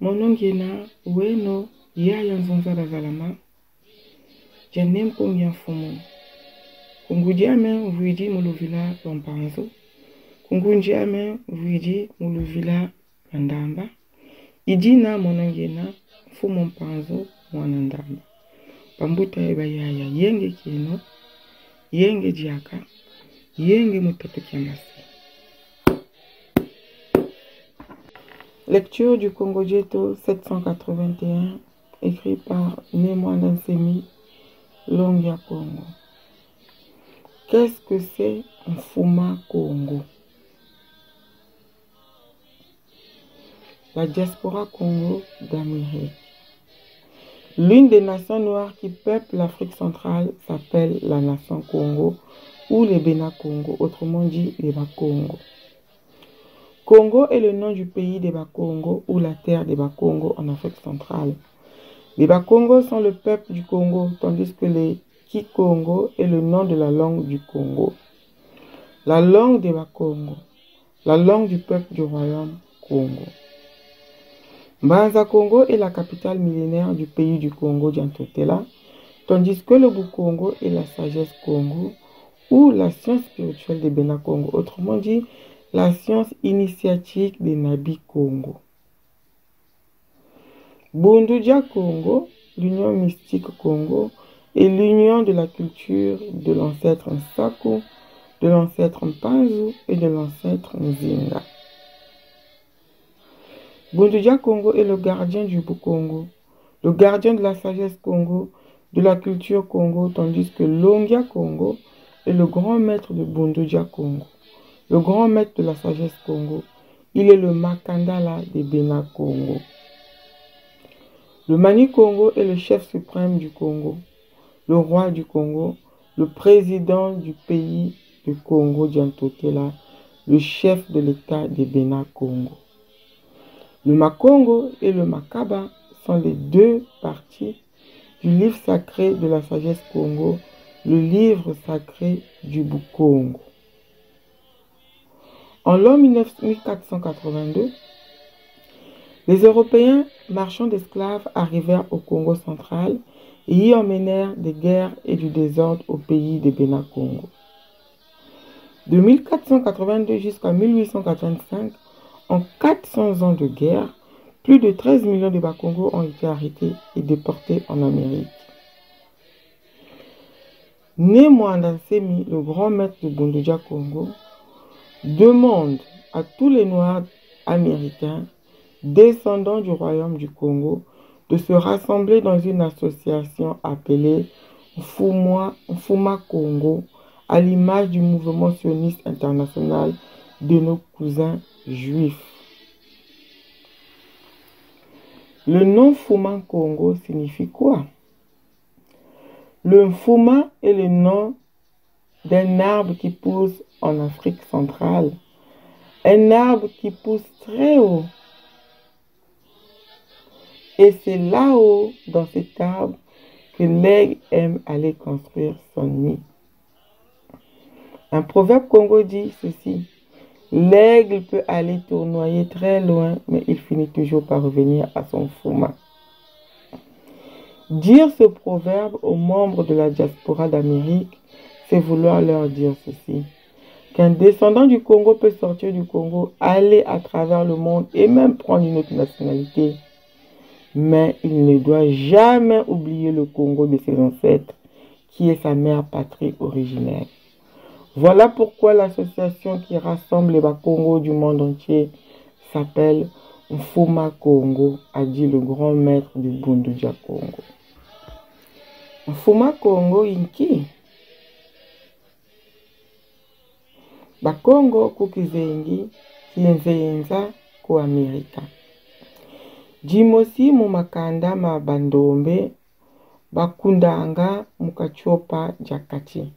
Monongena weno ya yanzonza zalama. Janem kongya fumu. Kungudiame vuidi muluvila lompanzo. Kungundiame vuidi muluvila mandamba. Idina monongena fumu mpanzo mwanandamba. Pambuta eba yaya yenge kino, yenge diaka, yenge mutato kiamasi. Lecture du Congo Dieto 781, écrit par Némoine Nsemi, Longia Congo. Qu'est-ce que c'est un Fuma Congo? La diaspora Congo d'Amérique. L'une des nations noires qui peuplent l'Afrique centrale s'appelle la nation Congo ou les Bénin-Congo, autrement dit les Bas-Congo. Congo est le nom du pays des Bas-Congo ou la terre des Bas-Congo en Afrique centrale. Les Bas-Congo sont le peuple du Congo, tandis que les Kikongo est le nom de la langue du Congo. La langue des Bas-Congo, la langue du peuple du royaume Congo. Mbanza Congo est la capitale millénaire du pays du Congo d'Antotela, tandis que le Bou-Congo est la sagesse Congo ou la science spirituelle des Bénin Congo, autrement dit la science initiatique des Nabi Congo. Bundudia Congo, l'union mystique Congo, est l'union de la culture de l'ancêtre Nsaku, de l'ancêtre Mpanzu et de l'ancêtre Nzinga. Bundudia Congo est le gardien du Bou-Congo, le gardien de la sagesse Congo, de la culture Congo, tandis que Longia Congo est le grand maître de Bundudia Congo, le grand maître de la sagesse Congo. Il est le Makandala des Bénin Congo. Le Mani Congo est le chef suprême du Congo, le roi du Congo, le président du pays du Congo d'Antotela, le chef de l'État des Bénin Congo. Le Makongo et le Makaba sont les deux parties du livre sacré de la sagesse Congo, le livre sacré du Bou-Congo. En l'an 1482, les Européens marchands d'esclaves arrivèrent au Congo central et y emmenèrent des guerres et du désordre au pays des Bénin Congo. De 1482 jusqu'à 1885, en 400 ans de guerre, plus de 13 millions de Bas-Congo ont été arrêtés et déportés en Amérique. Némoine Nsemi, le grand maître de Bundudia Congo, demande à tous les Noirs américains, descendants du royaume du Congo, de se rassembler dans une association appelée Fuma Congo, à l'image du mouvement sioniste international de nos cousins juifs. Le nom Fuma Congo signifie quoi? Le Fuma est le nom d'un arbre qui pousse en Afrique centrale. Un arbre qui pousse très haut. Et c'est là-haut, dans cet arbre, que l'aigle aime aller construire son nid. Un proverbe congo dit ceci: l'aigle peut aller tournoyer très loin, mais il finit toujours par revenir à son Fuma. Dire ce proverbe aux membres de la diaspora d'Amérique, c'est vouloir leur dire ceci: qu'un descendant du Congo peut sortir du Congo, aller à travers le monde et même prendre une autre nationalité. Mais il ne doit jamais oublier le Congo de ses ancêtres, qui est sa mère patrie originelle. Voilà pourquoi l'association qui rassemble les Bas-Congo du monde entier s'appelle Fuma Congo, a dit le grand maître du Bundudia Congo. Fuma Congo inki Bakongo kukizengi kienzenza ku Amerika. Jimosi mu makanda ma bandombe bakundanga mukachopa jakati.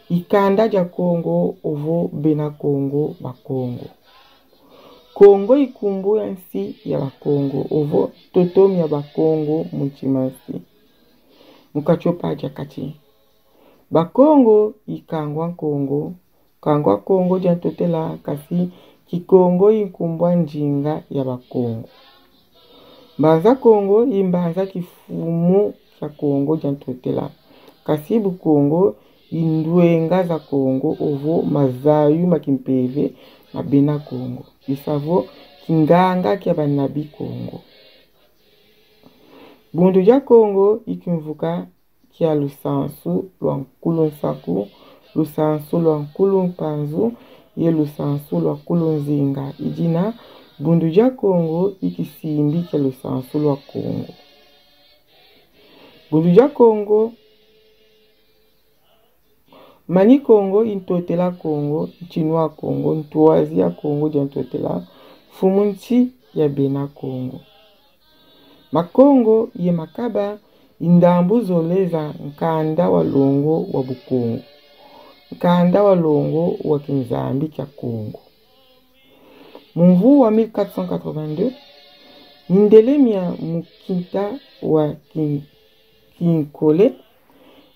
Ikanda ja Congo ovo Bena Congo Bakongo. Congo ikumbu yansi ya Bakongo ovo totomi ya Bakongo muchimasi. Mukachopa jakati. Bakongo ikangwa Congo. Kangwa Congo d'Antotela kasi Kikongo ikumbwa njinga ya Bakongo. Mbanza Congo imbanza kifumu cha Congo jantotela. Kasibu Congo indwenga za Congo ovo mazayu makimpeve na bena Congo. Isavo kinganga kia banabi Congo. Bundu ja Congo ikimvuka kia lusansu lwa nkulu nsaku, lusansu lwa nkulu mpanzu, ye lusansu lwa nkulu nzinga. Ijina bundu ja Congo ikisimbi kia lusansu lwa Congo. Bundu ja Congo mani Congo intotela Congo, nchinua Congo, ntuazi ya Congo jantotela, fumunchi ya bena Congo. Makongo ye makaba indambu zoleza nkanda wa longo wa Bukongo. Nkanda wa longo wa kinzambi kia Congo. Mumvu wa 1482, nindelemia mukinta wa kinkole,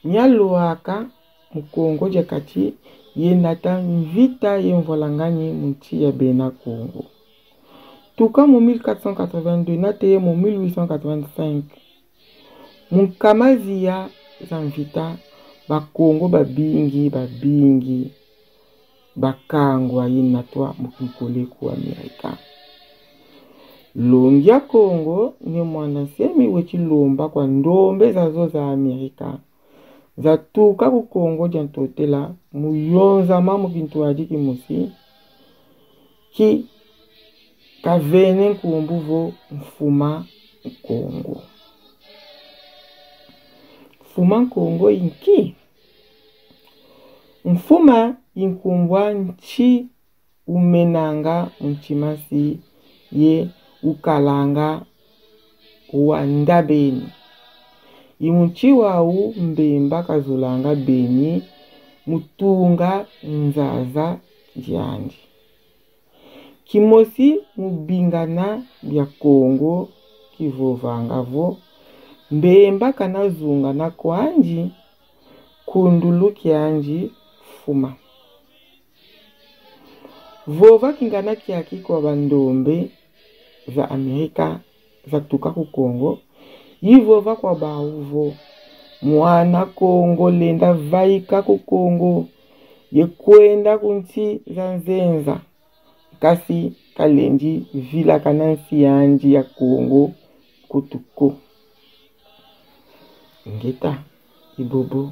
nyaluaka mukongo jakati ye nata mvita ye mvolangani munchi ya bena Congo. Tuka mu 1482 nateye mu 1885. Mukamazi ya zamvita bakongo babingi bakangwa ye natwa mukinkole ku Amerika. Longia Congo ni mwana semi wechi lomba kwa ndombe zazo za Amerika. Zatuka ku Congo jantotela muyonza mamu kintuadiki musi ki kavene nkumbuvo mfuma Congo. Mfuma Congo inki? Mfuma inkumbwa nchi umenanga mchimasi ye ukalanga wanda beni. Imunchi wau mbemba kazulanga beni mutunga nzaza jandi. Kimosi mubingana bya Congo kivovangavo mbemba kanazunga na kwanji kundulu kianji fuma. Vova kingana kiaki kwa bandombe za Amerika za tuka ku Congo. Yivova kwa bauvo mwana Congo lenda vaika ku Congo ye kwenda kunchi za nzenza. Kasi kalenji vila kanansi yanji ya Congo kutuko. Ngeta ibobo.